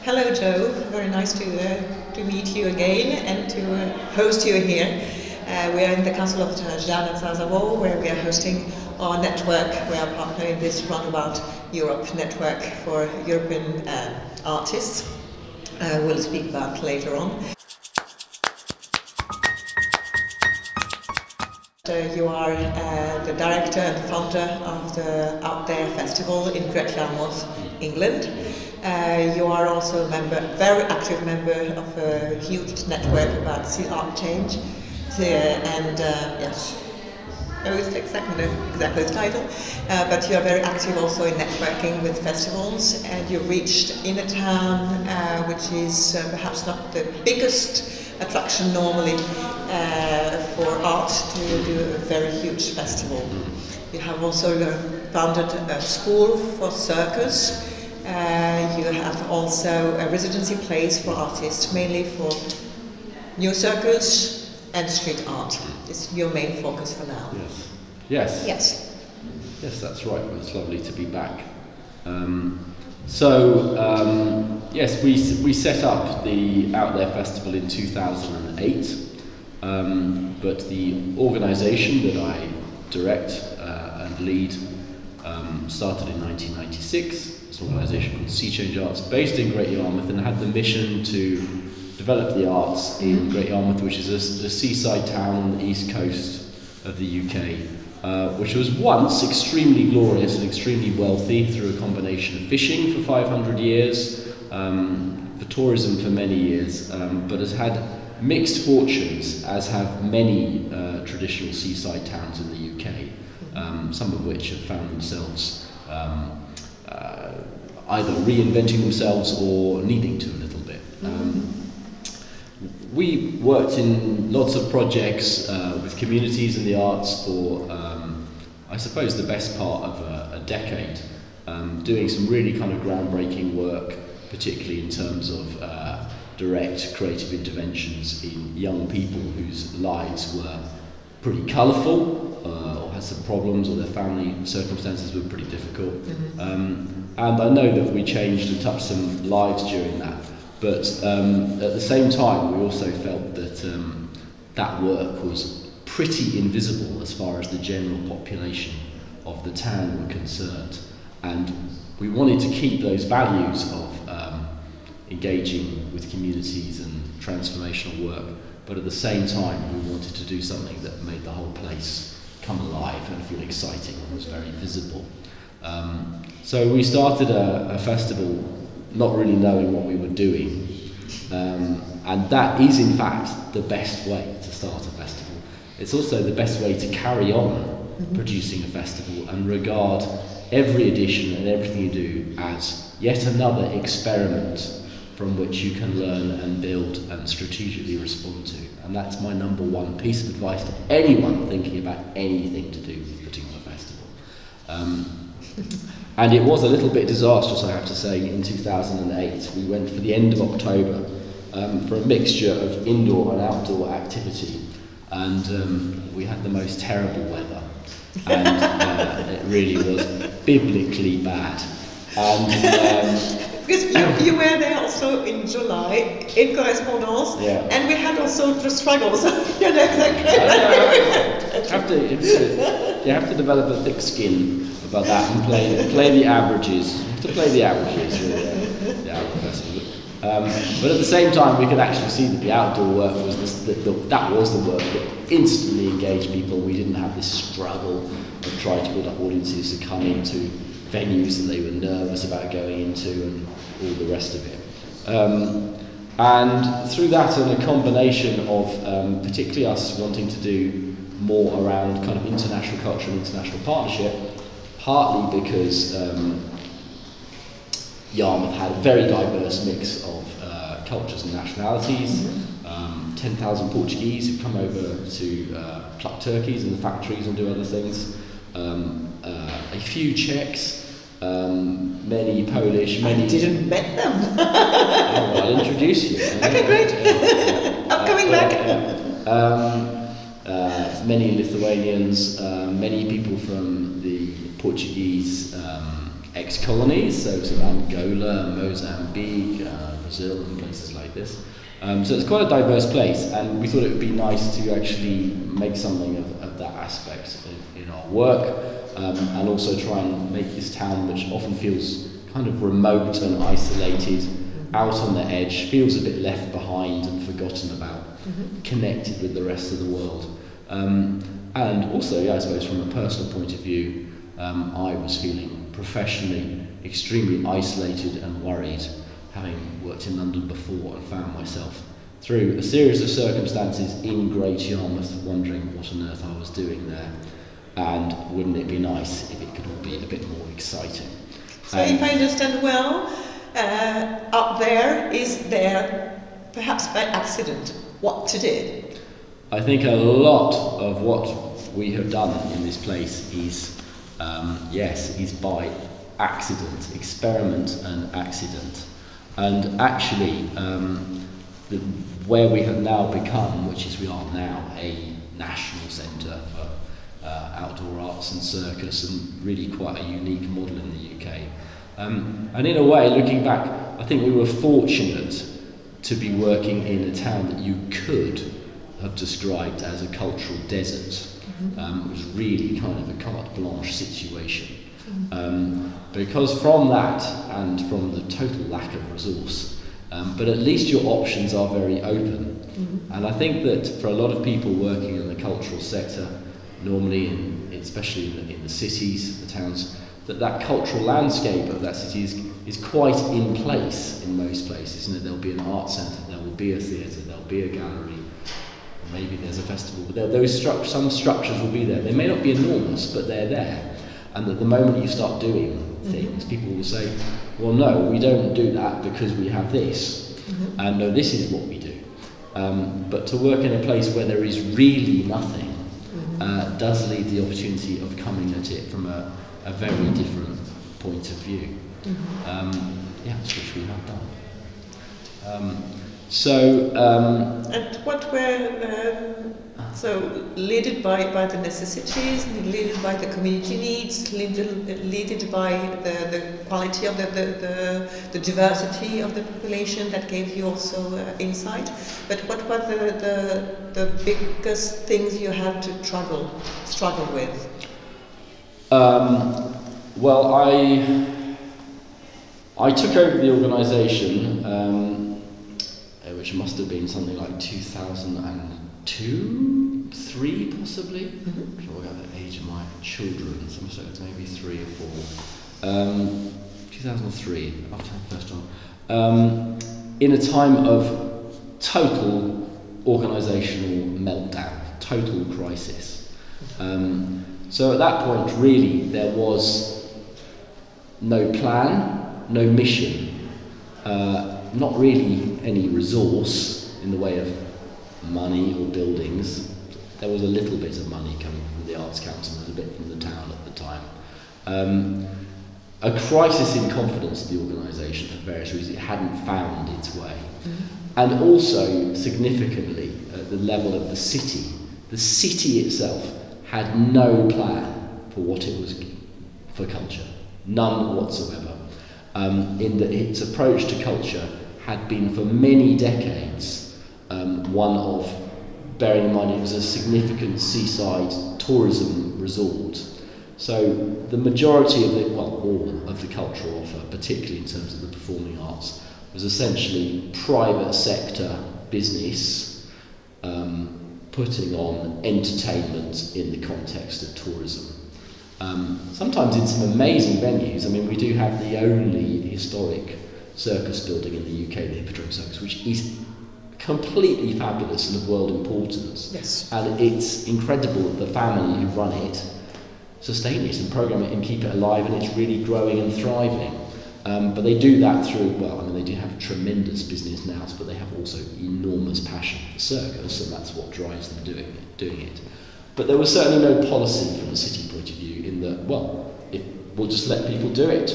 Hello, Joe. Very nice to meet you again and to host you here. We are in the Council of Žďár, where we are hosting our network. We are partnering this Roundabout Europe network for European artists. We'll speak about later on. You are the director and founder of the Out There Festival in Great Yarmouth, England. You are also a member, very active member of a huge network about sea art change. Yes, it's exactly the title. But you are very active also in networking with festivals, and you reached in a town which is perhaps not the biggest attraction normally for art to do a very huge festival. You have also founded a school for circus. You have also a residency place for artists, mainly for new circus and street art. It's your main focus for now. Yes. Yes. Yes, that's right. Well, it's lovely to be back. Yes, we set up the Out There Festival in 2008, but the organisation that I direct and lead started in 1996. It's an organisation called SE.TA Arts, based in Great Yarmouth, and had the mission to develop the arts in Great Yarmouth, which is a seaside town on the east coast of the UK, which was once extremely glorious and extremely wealthy through a combination of fishing for 500 years, for tourism for many years, but has had mixed fortunes, as have many traditional seaside towns in the UK, some of which have found themselves either reinventing themselves or needing to a little bit. We worked in lots of projects with communities in the arts for, I suppose, the best part of a decade, doing some really kind of groundbreaking work, particularly in terms of direct creative interventions in young people whose lives were pretty colourful, or had some problems, or their family circumstances were pretty difficult. And I know that we changed and touched some lives during that. But at the same time, we also felt that that work was pretty invisible as far as the general population of the town were concerned. And we wanted to keep those values of engaging with communities and transformational work, but at the same time, we wanted to do something that made the whole place come alive and feel exciting and was very visible. So we started a festival not really knowing what we were doing, and that is in fact the best way to start a festival. It's also the best way to carry on producing a festival and regard every edition and everything you do as yet another experiment from which you can learn and build and strategically respond to. And that's my number one piece of advice to anyone thinking about anything to do with putting on a festival. And it was a little bit disastrous, I have to say, in 2008. We went for the end of October for a mixture of indoor and outdoor activity, and we had the most terrible weather, and it really was biblically bad. And because you were there also in July in KoresponDance, and we had also the struggles. You have to develop a thick skin about that and play the averages. You have to play the averages with the outdoor festival. But at the same time, we could actually see that the outdoor work was that was the work that instantly engaged people. We didn't have this struggle of trying to build up audiences to come into venues that they were nervous about going into and all the rest of it. And through that and a combination of particularly us wanting to do more around kind of international culture and international partnership, partly because Yarmouth had a very diverse mix of cultures and nationalities. 10,000 Portuguese who come over to pluck turkeys in the factories and do other things. A few Czechs, many Polish, many... I didn't met them. Oh, well, I'll introduce you. Okay, great. I'm coming back. Many Lithuanians, many people from the Portuguese ex-colonies, so sort of Angola, Mozambique, Brazil and places like this. So it's quite a diverse place, and we thought it would be nice to actually make something of that aspect in our work, and also try and make this town, which often feels kind of remote and isolated, out on the edge, feels a bit left behind and forgotten about, connected with the rest of the world. And also, yeah, I suppose from a personal point of view, I was feeling professionally extremely isolated and worried, having worked in London before and found myself through a series of circumstances in Great Yarmouth, wondering what on earth I was doing there, and wouldn't it be nice if it could all be a bit more exciting. So if I understand well, up there is there, perhaps by accident, what you did? I think a lot of what we have done in this place is, is by accident, experiment and accident. And actually, where we have now become, which is we are now a national centre for outdoor arts and circus, and really quite a unique model in the UK. And in a way, looking back, I think we were fortunate to be working in a town that you could have described as a cultural desert. It was really kind of a carte blanche situation. Because from that, and from the total lack of resource, but at least your options are very open. And I think that for a lot of people working in the cultural sector, normally, especially in the cities, the towns, that cultural landscape of that city is quite in place in most places. You know, there'll be an art centre, there will be a theatre, there'll be a gallery, maybe there's a festival, but some structures will be there. They may not be enormous, but they're there. And at the moment you start doing things, people will say, well, no, we don't do that because we have this. And no, this is what we do. But to work in a place where there is really nothing does lead the opportunity of coming at it from a very different point of view. Which we have done. And what were led by the necessities, led by the community needs, led by the quality of the diversity of the population that gave you also insight. But what were the biggest things you had to struggle with? Well, I took over the organisation, which must have been something like 2002, 3 possibly. I'm trying to work out the age of my children, so it's maybe 3 or 4. 2003, after the first job. In a time of total organisational meltdown, total crisis. So at that point, really, there was no plan, no mission, not really any resource in the way of money or buildings. There was a little bit of money coming from the Arts Council, and a bit from the town at the time. A crisis in confidence in the organisation for various reasons. It hadn't found its way. And also, significantly, at the level of the city itself had no plan for what it was for culture, none whatsoever. In that its approach to culture had been for many decades one of, bearing in mind it was a significant seaside tourism resort. So the majority of all of the cultural offer, particularly in terms of the performing arts, was essentially private sector business putting on entertainment in the context of tourism. Sometimes in some amazing venues. I mean, we do have the only historic circus building in the UK, the Hippodrome Circus, which is completely fabulous and of world importance. Yes. And it's incredible that the family who run it sustain it and program it and keep it alive, and it's really growing and thriving. But they do that through, they do have tremendous business now, but they have also enormous passion for circus, and that's what drives them doing it. But there was certainly no policy from a city point of view in that, we'll just let people do it.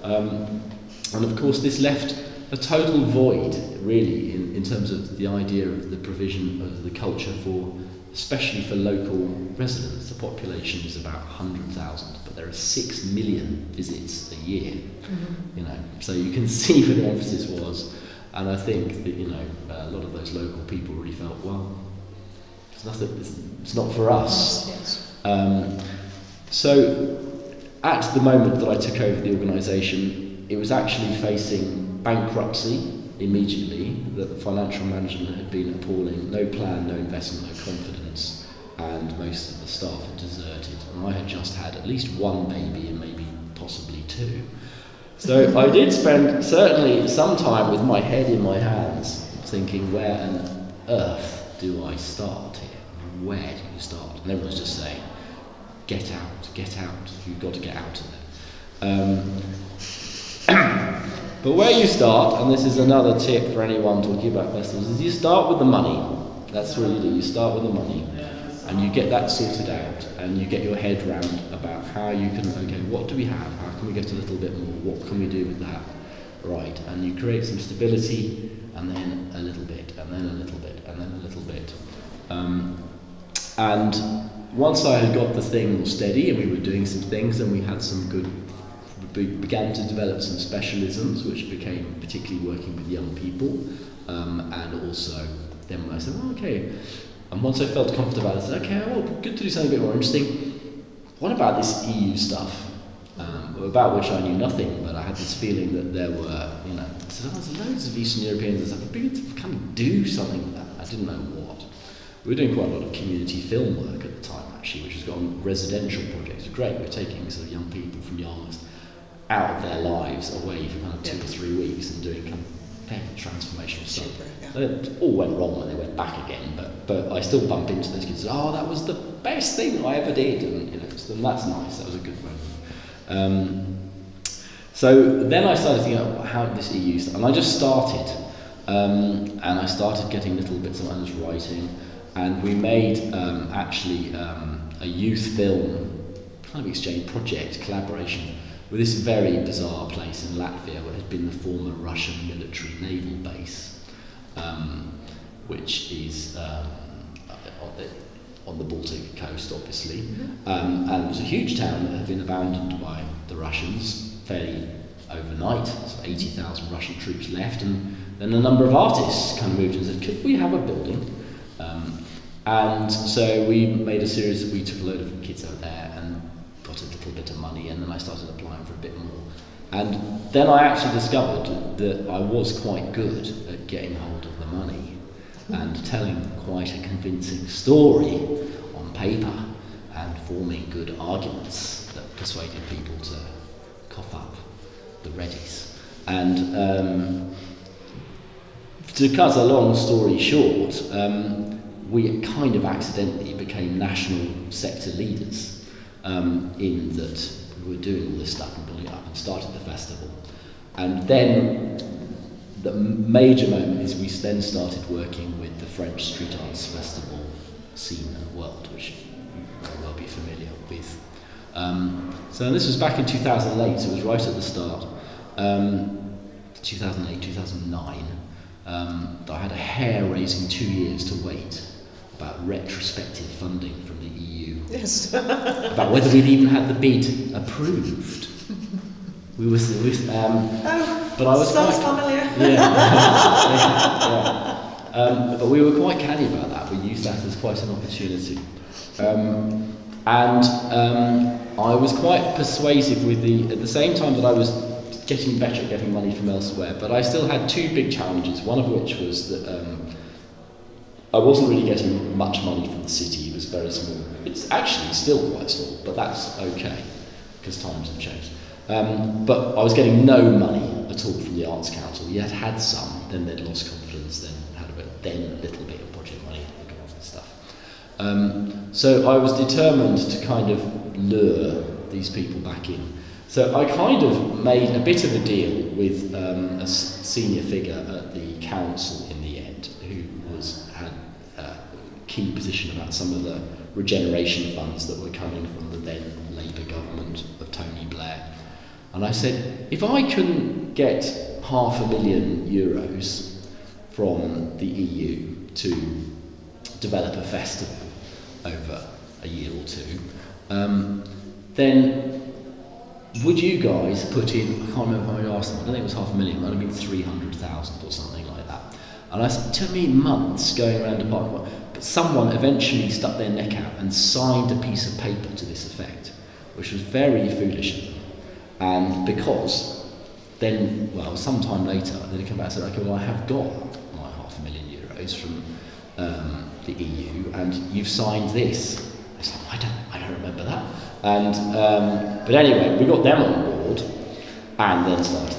And of course this left a total void, really, in terms of the idea of the provision of the culture for especially for local residents. The population is about 100,000, but there are 6 million visits a year. You know, so you can see where the emphasis was, and I think that, you know, a lot of those local people really felt, well, it's not for us. So at the moment that I took over the organisation, it was actually facing bankruptcy immediately, that the financial management had been appalling, no plan, no investment, no confidence, and most of the staff had deserted. And I had just had at least one baby and maybe possibly two. So I did spend certainly some time with my head in my hands, thinking, where on earth do I start here? Where do you start? And everyone's just saying, get out, you've got to get out of there. But where you start, and this is another tip for anyone talking about festivals, is you start with the money. That's what you do, you start with the money, and you get that sorted out, and you get your head round about how you can, okay, what do we have, how can we get a little bit more, what can we do with that, right, and you create some stability, and then a little bit, and then a little bit, and then a little bit. And once I had got the thing steady, and we were doing some things, and we had some good, we began to develop some specialisms, which became particularly working with young people, and also then when I said, well, okay, and once I felt comfortable about it, I said, okay, well, good to do something a bit more interesting. What about this EU stuff, about which I knew nothing, but I had this feeling that there were, you know, so there was loads of Eastern Europeans and stuff, but we could kind of do something with that. I didn't know what. We were doing quite a lot of community film work at the time, actually, which was gone residential projects. Great, we're taking sort of young people from Yarmouth out of their lives away for kind of 2 or 3 weeks and doing kind of fairly transformational stuff. It all went wrong when they went back again, but I still bump into those kids. Oh, that was the best thing I ever did, and you know, so that's nice. That was a good moment. So then I started thinking, oh, how did this EU stuff, and I just started, and I started getting little bits of writing. And we made actually a youth film kind of exchange project, collaboration, with this very bizarre place in Latvia, where had been the former Russian military naval base, which is on the Baltic coast, obviously. And it was a huge town that had been abandoned by the Russians fairly overnight. So 80,000 Russian troops left, and then a number of artists kind of moved and said, could we have a building? And so we made a series, we took a load of kids out there and got a little bit of money, and then I started applying for a bit more. And then I actually discovered that I was quite good at getting hold of the money and telling quite a convincing story on paper and forming good arguments that persuaded people to cough up the readies. And to cut a long story short, we kind of accidentally became national sector leaders, in that we were doing all this stuff and building it up and started the festival. And then the major moment is we then started working with the French street arts festival scene and world, which you may well be familiar with. So this was back in 2008, so it was right at the start, 2008, 2009. I had a hair-raising 2 years to wait about retrospective funding from the EU. Yes. About whether we'd even had the bid approved. We were, but I was sounds quite familiar. Yeah. But we were quite canny about that. We used that as quite an opportunity, and I was quite persuasive with at the same time that I was getting better at getting money from elsewhere. But I still had two big challenges. One of which was that I wasn't really getting much money from the city. It was very small. It's actually still quite small, but that's okay because times have changed. But I was getting no money at all from the Arts Council. We had some, then they'd lost confidence, then had a little bit of project money and stuff. So I was determined to kind of lure these people back in. So I kind of made a bit of a deal with a senior figure at the council in the end, who had a key position about some of the regeneration funds that were coming from the then Labour government of Tony Blair. And I said, if I can get €500,000 from the EU to develop a festival, over a year or two, then would you guys put in, I can't remember how many I asked them, I don't think it was 500,000, it might have been 300,000 or something like that. And it took me months going around department, but someone eventually stuck their neck out and signed a piece of paper to this effect, which was very foolish of them. And because then, well, sometime later, they came back and said, okay, well, I have got my €500,000 from the EU, and you've signed this. I said, I don't remember that. And but anyway, we got them on board, and then started.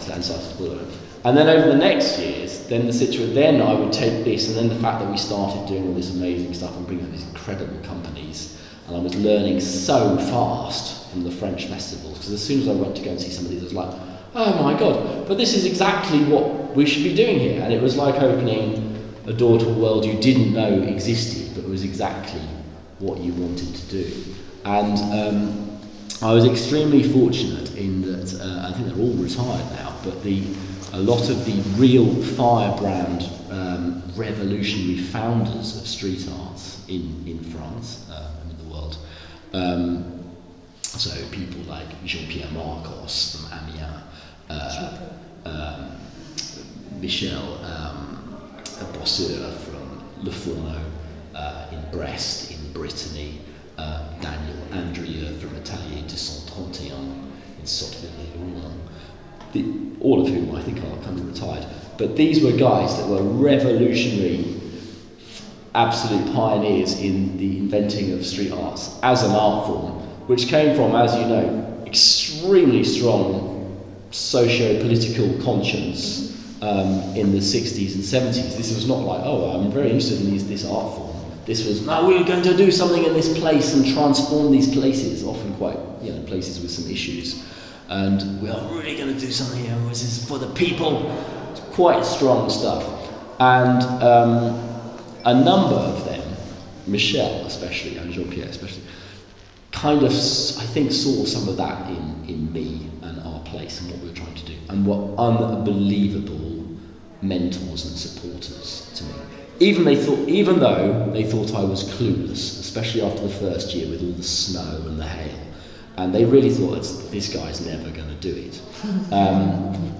And then over the next years, then the situation. Then I would take this, and then the fact that we started doing all this amazing stuff and bringing up these incredible companies, and I was learning so fast from the French festivals. Because as soon as I went to go and see some of these, I was like, oh my god! But this is exactly what we should be doing here. And it was like opening a door to a world you didn't know existed, but it was exactly what you wanted to do. And I was extremely fortunate in that, I think they're all retired now, but a lot of the real firebrand revolutionary founders of street arts in France and in the world, so people like Jean-Pierre Marcos from Amiens, Michel Bosseur from Le Fourneau in Brest in Brittany, Daniel Andrieux from Atelier de 131 in Sotteville-les-Rouen, all of whom I think are kind of retired. But these were guys that were revolutionary, absolute pioneers in the inventing of street arts as an art form, which came from, as you know, extremely strong socio-political conscience in the 60s and 70s. This was not like, oh, I'm very interested in this art form. This was, no, we're going to do something in this place and transform these places, often quite, places with some issues. And we are really going to do something here, this is for the people. It's quite strong stuff. And a number of them, Michel especially, and Jean-Pierre especially, kind of, I think, saw some of that in me and our place and what we were trying to do, and were unbelievable mentors and supporters to me. Even though they thought I was clueless, especially after the first year with all the snow and the hail, and they really thought this guy's never going to do it,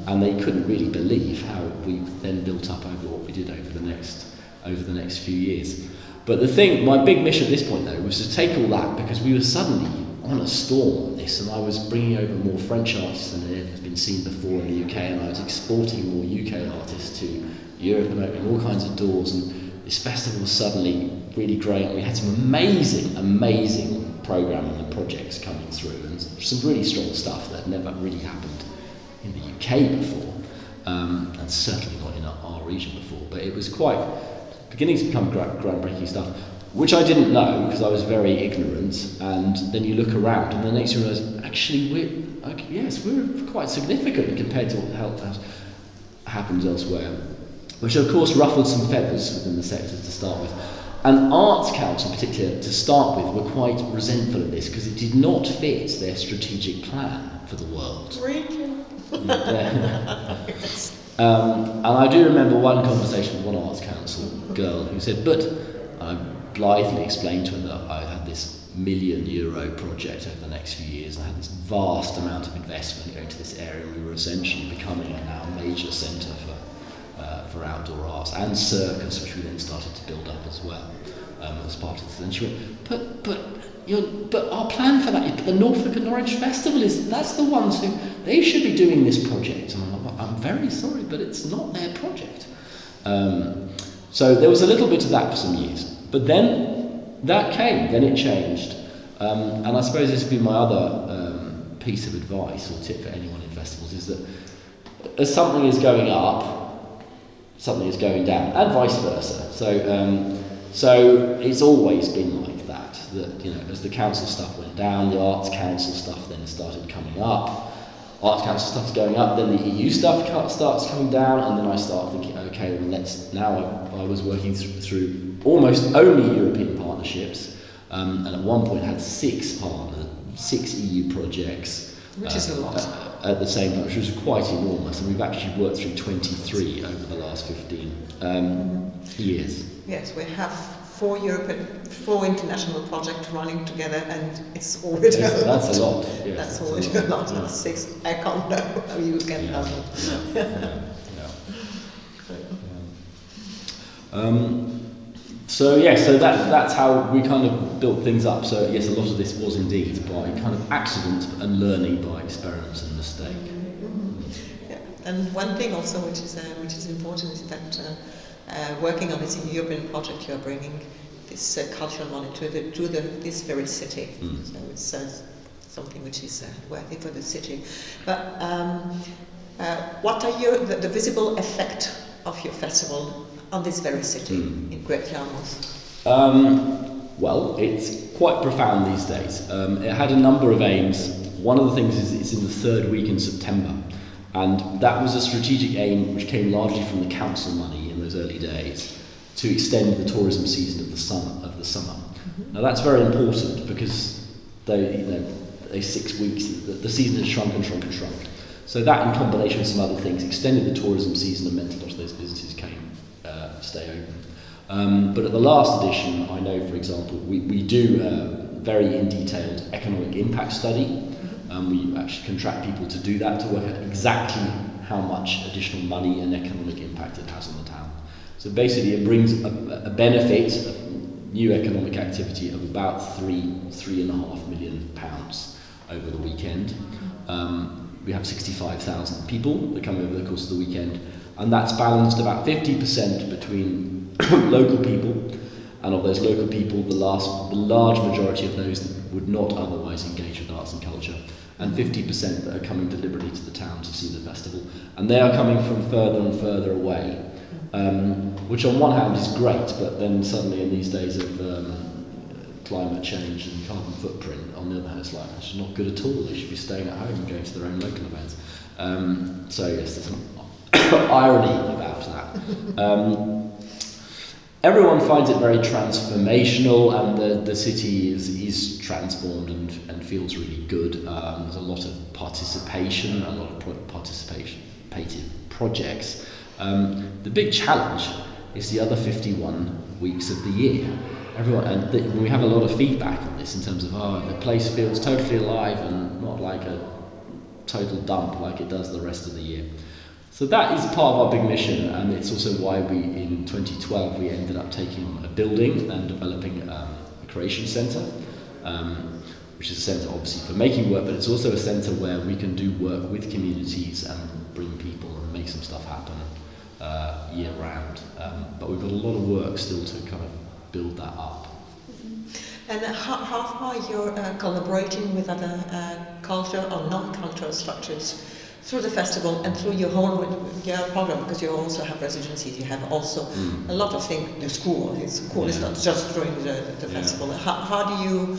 and they couldn't really believe how we then built up over what we did over the next few years. But my big mission at this point though was to take all that, because we were suddenly on a storm on this, and I was bringing over more French artists than had ever been seen before in the UK, and I was exporting more UK artists to Europe and opening all kinds of doors, and this festival was suddenly really growing. We had some amazing programming and projects coming through, and some really strong stuff that had never really happened in the UK before, and certainly not in our region before. But it was quite beginning to become groundbreaking stuff, which I didn't know because I was very ignorant. And then you look around, and the next you realise, actually, we're quite significant compared to what happens elsewhere, which of course ruffled some feathers within the sector to start with. And Arts Council in particular, to start with, were quite resentful of this because it did not fit their strategic plan for the world. And I do remember one conversation with one Arts Council girl who said, but I blithely explained to her that I had this €1 million project over the next few years, and I had this vast amount of investment going to this area, and we were essentially becoming now a major centre for outdoor arts and circus, which we then started to build up as well as part of this. And she went, but our plan for that, the Norfolk and Norwich Festival, that's the ones who, they should be doing this project. And I'm like, I'm very sorry, but it's not their project. So there was a little bit of that for some years. But then that came, then it changed. And I suppose this would be my other piece of advice or tip for anyone in festivals, is that as something is going up, something is going down, and vice versa. So it's always been like that, as the council stuff went down, the Arts Council stuff then started coming up, Arts Council stuff's going up, then the EU stuff starts coming down, and then I start thinking, okay, well I was working through almost only European partnerships, and at one point had 6 EU projects, which is a lot. At the same time, which was quite enormous, and we've actually worked through 23 over the last 15 years. Yes, we have 4 international projects running together, and it's already a lot. That's a lot. Yes, that's already a lot. Yeah. 6. I can't know how you can handle. So that's how we kind of built things up. So yes, a lot of this was indeed by kind of accident and learning by experiment and mistake. Yeah. And one thing also which is important is that working on this European project, you are bringing this cultural knowledge to this very city. So it's something which is worthy for the city. But what are the visible effect of your festival on this very city in Great Yarmouth? Well, it's quite profound these days. It had a number of aims. One of the things is it's in the 3rd week in September, and that was a strategic aim which came largely from the council money in those early days to extend the tourism season of the summer. Now that's very important because those 6 weeks, the season has shrunk. So that, in combination with some other things, extended the tourism season and meant a lot of those businesses stay open. But at the last edition, I know, for example, we do a very in-detailed economic impact study. We actually contract people to do that, to work out exactly how much additional money and economic impact it has on the town. So basically it brings a benefit of new economic activity of about £3.5 million over the weekend. We have 65,000 people that come over the course of the weekend, and that's balanced about 50% between local people, and of those local people, the large majority of those that would not otherwise engage with arts and culture, and 50% that are coming deliberately to the town to see the festival. And they are coming from further and further away, which on one hand is great, but then suddenly in these days of climate change and carbon footprint, on the other hand, it's not good at all. They should be staying at home and going to their own local events. So yes, there's an irony about that. Everyone finds it very transformational, and the city is transformed and feels really good. There's a lot of participation, a lot of participative projects. The big challenge is the other 51 weeks of the year. We have a lot of feedback on this in terms of, the place feels totally alive and not like a total dump like it does the rest of the year. So that is part of our big mission, and it's also why in 2012 we ended up taking a building and developing a creation centre, which is a centre obviously for making work, but it's also a centre where we can do work with communities and bring people and make some stuff happen year round. But we've got a lot of work still to kind of build that up. And how far you're collaborating with other cultural or non-cultural structures through the festival and through your whole program, because you also have residencies, you have also a lot of things. The school is not just during the festival. How do you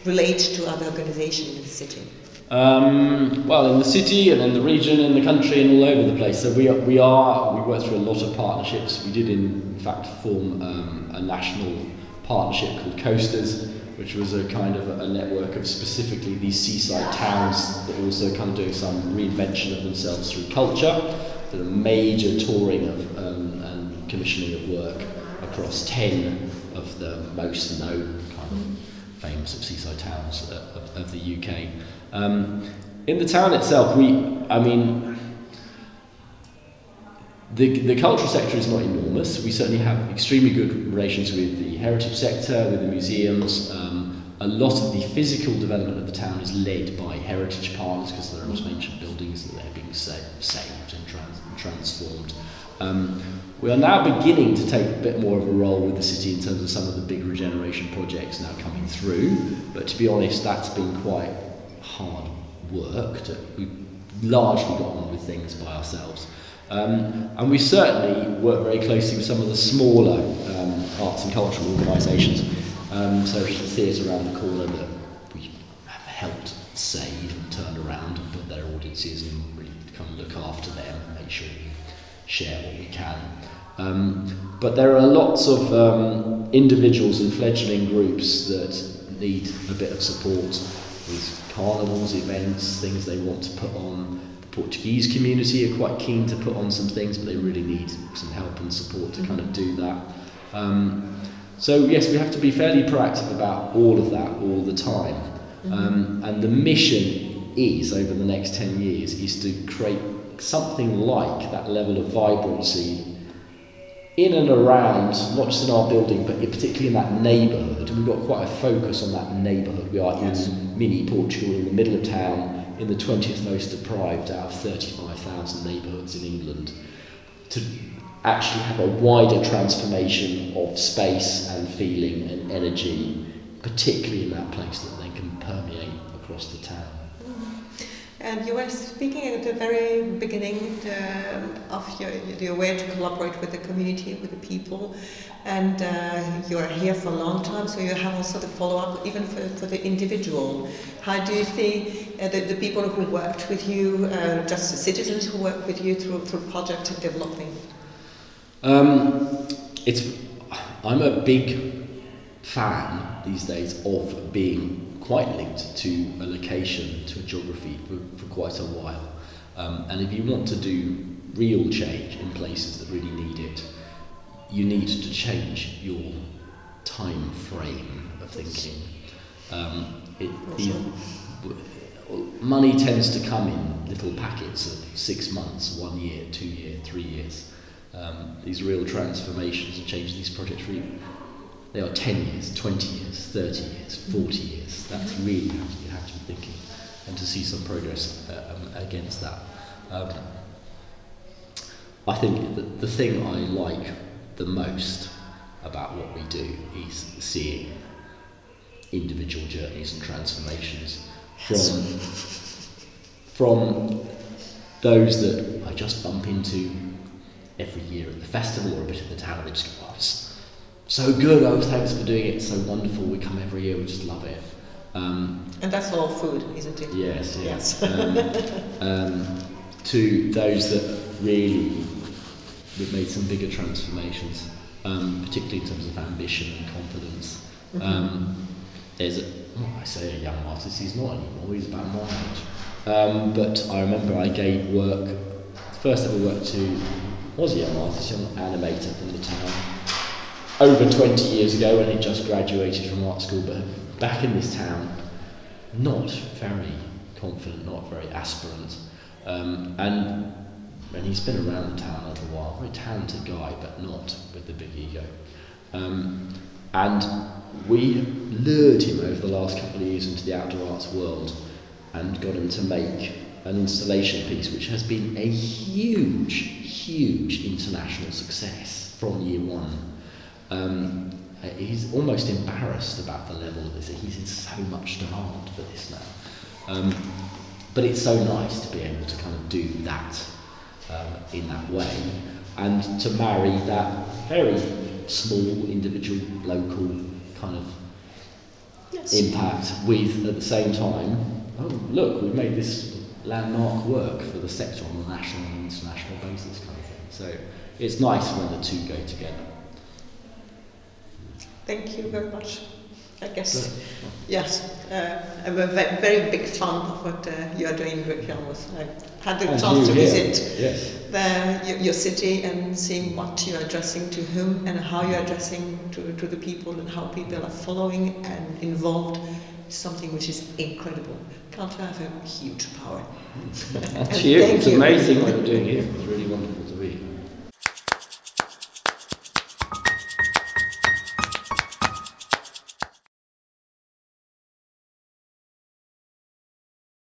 relate to other organizations in the city? Well, in the city and in the region, in the country, and all over the place. So we work through a lot of partnerships. We did in fact form a national partnership called Coasters, which was a kind of a network of specifically these seaside towns that are also kind of doing some reinvention of themselves through culture. So a major touring of and commissioning of work across 10 of the most known kind of famous of seaside towns of the UK. In the town itself, the cultural sector is not enormous. We certainly have extremely good relations with the heritage sector, with the museums. A lot of the physical development of the town is led by heritage partners because there are a lot of ancient buildings that they're being saved and transformed. We are now beginning to take a bit more of a role with the city in terms of some of the big regeneration projects now coming through, but to be honest, that's been quite hard work. We've largely got on with things by ourselves. And we certainly work very closely with some of the smaller arts and cultural organisations. So there's a theatre around the corner that we have helped save and turn around and put their audiences and really kind of look after them and make sure we share what we can. But there are lots of individuals and fledgling groups that need a bit of support with carnivals, events, things they want to put on. The Portuguese community are quite keen to put on some things, but they really need some help and support to kind of do that. So yes, we have to be fairly proactive about all of that all the time. And the mission is, over the next 10 years, is to create something like that level of vibrancy in and around, not just in our building, but particularly in that neighbourhood. We've got quite a focus on that neighbourhood. We are in mini Portugal, in the middle of town, in the 20th most deprived out of 35,000 neighbourhoods in England, to actually have a wider transformation of space and feeling and energy, particularly in that place, that then can permeate across the town. And you were speaking at the very beginning of your way to collaborate with the community, with the people, and you are here for a long time, so you have also the follow-up even for the individual. How do you think the people who worked with you, just the citizens who worked with you through project and developing? I'm a big fan these days of being quite linked to a location, to a geography for quite a while. And if you want to do real change in places that really need it, you need to change your time frame of thinking. Money tends to come in little packets of 6 months, 1 year, 2 years, 3 years. These real transformations and change, these projects really, they are 10 years, 20 years, 30 years, 40 years. That's really how you have to be thinking, and to see some progress against that. I think that the thing I like the most about what we do is seeing individual journeys and transformations from those that I just bump into every year at the festival or a bit of the town, and they just go, oh, it's so good, oh thanks for doing it, it's so wonderful, we come every year, we just love it. And that's all food, isn't it? Yes, yes. To those that really we've made some bigger transformations, particularly in terms of ambition and confidence. There's I say a young artist, he's not anymore, he's about my age. But I remember I gave work, first ever work to, was a young artist, young animator from the town, over 20 years ago when he just graduated from art school, but back in this town, not very confident, not very aspirant. And he's been around the town a little while, very talented guy, but not with the big ego. And we lured him over the last couple of years into the outdoor arts world and got him to make an installation piece which has been a huge, huge international success from year one. He's almost embarrassed about the level of this. He's in so much demand for this now. But it's so nice to be able to kind of do that in that way, and to marry that very small, individual, local kind of impact with, at the same time, oh look, we've made this landmark work for the sector on a national and international basis kind of thing. So it's nice when the two go together. Thank you very much. I guess, yes, I'm a very big fan of what you are doing in Great Yarmouth. I had the chance to visit your city and seeing what you are addressing to whom and how you are addressing to the people and how people are following and involved. Something which is incredible. Can't you have a huge power? That's you. It's amazing what you're doing here. It's really wonderful to be.